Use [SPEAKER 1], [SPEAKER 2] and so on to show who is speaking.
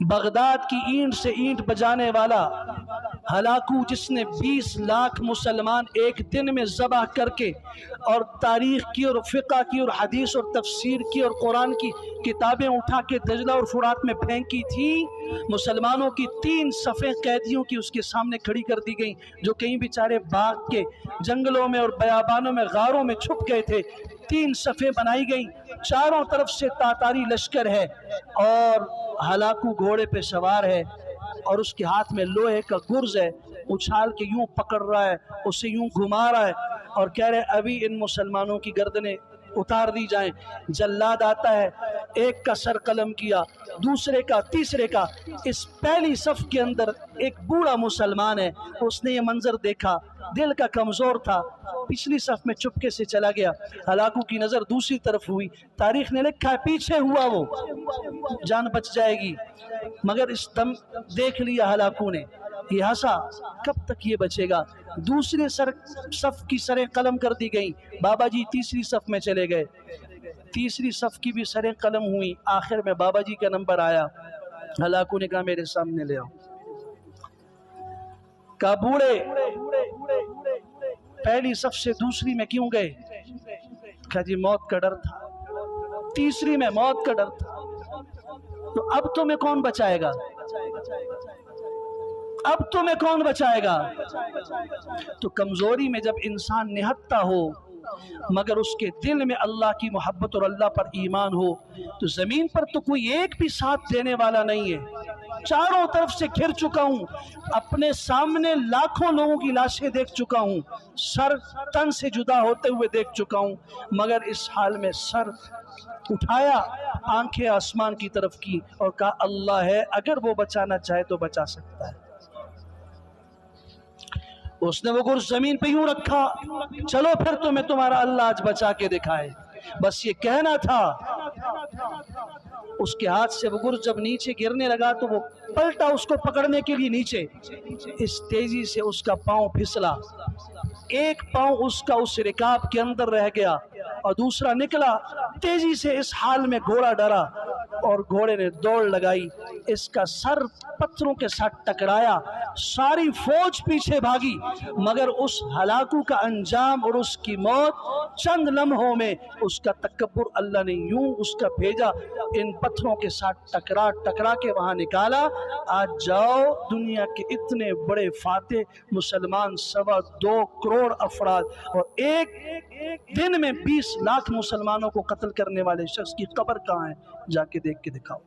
[SPEAKER 1] Baghdad کی اینٹ سے اینٹ بجانے والا ہلاکو، جس نے 20 لاکھ مسلمان ایک دن میں ذبح کر کے اور تاریخ کی اور فقہ کی اور حدیث اور تفسیر کی اور قرآن کی کتابیں اٹھا کے دجلہ اور فرات میں پھینکی تھی، مسلمانوں کی 3 صفیں قیدیوں کی اس کے سامنے کھڑی کر دی گئیں، جو کہیں بیچارے باغ کے جنگلوں میں اور بیابانوں میں غاروں میں چھپ گئے تھے۔ 3 صفیں بنائی گئیں، چاروں طرف سے تاتاری لشکر ہے اور ہلاکو گھوڑے پہ سوار ہے اور اس کے ہاتھ میں لوہے کا گرز ہے، اچھال کے یوں پکڑ رہا ہے، اسے یوں گھما رہا ہے اور کہہ رہے ابھی ان مسلمانوں کی گردنیں اتار دی جائیں۔ جلاد آتا ہے، ایک کا سر قلم کیا، دوسرے کا، تیسرے کا۔ اس پہلی صف کے اندر ایک بوڑھا مسلمان ہے، اس نے یہ منظر دیکھا، دل کا کمزور تھا، پچھلی صف میں چپکے سے چلا گیا۔ ہلاکو کی نظر دوسری طرف ہوئی، تاریخ نے لکھا ہے پیچھے ہوا، وہ جان بچ جائے گی، مگر اس دم دیکھ لیا ہلاکو نے، یہ ہنسا، کب تک یہ بچے گا؟ دوسرے صف کی سریں قلم کر دی گئیں، بابا جی تیسری صف میں چلے گئے، تیسری صف کی بھی سریں قلم ہوئیں، آخر میں بابا جی کا نمبر آیا۔ ہلاکو نے کہا میرے سامنے لے آؤ، کہا بوڑھے پہلی صف سے دوسری میں کیوں گئے؟ کہا جی موت کا ڈر تھا، تیسری میں موت کا ڈر تھا۔ تو اب تمہیں کون بچائے گا؟ اب تمہیں کون بچائے گا؟ تو کمزوری میں جب انسان نہتا ہو مگر اس کے دل میں اللہ کی محبت اور اللہ پر ایمان ہو تو زمین پر تو کوئی ایک بھی ساتھ دینے والا نہیں ہے۔ چاروں طرف سے گھر چکا ہوں، اپنے سامنے لاکھوں لوگوں کی لاشیں دیکھ چکا ہوں، سر تن سے جدا ہوتے ہوئے دیکھ چکا ہوں، مگر اس حال میں سر اٹھایا، آنکھیں آسمان کی طرف کی اور کہا اللہ ہے، اگر وہ بچانا چاہے تو بچا سکتا ہے۔ اس نے وہ گرز زمین پہ یوں رکھا، چلو پھر تمہیں تمہارا اللہ آج بچا کے دکھائے، بس یہ کہنا تھا۔ اس کے ہاتھ سے وہ گرز جب نیچے گرنے لگا تو وہ پلٹا اس کو پکڑنے کے لیے نیچے، اس تیزی سے اس کا پاؤں پھسلا، ایک پاؤں اس کا اس رکاب کے اندر رہ گیا اور دوسرا نکلا۔ تیزی سے اس حال میں گھوڑا ڈرا اور گھوڑے نے دوڑ لگائی، اس کا سر پتھروں کے ساتھ ٹکرایا، ساری فوج پیچھے بھاگی، مگر اس ہلاکو کا انجام اور اس کی موت چند لمحوں میں، اس کا تکبر اللہ نے یوں اس کا بھیجا، ان پتھروں کے ساتھ ٹکرا کے وہاں نکالا۔ آج جاؤ، دنیا کے اتنے بڑے فاتح مسلمان 2.25 کروڑ افراد اور ایک دن میں 20 لاکھ مسلمانوں کو قتل کرنے والے شخص کی قبر کہاں ہے؟ جا کے دیکھ کے دکھاؤ۔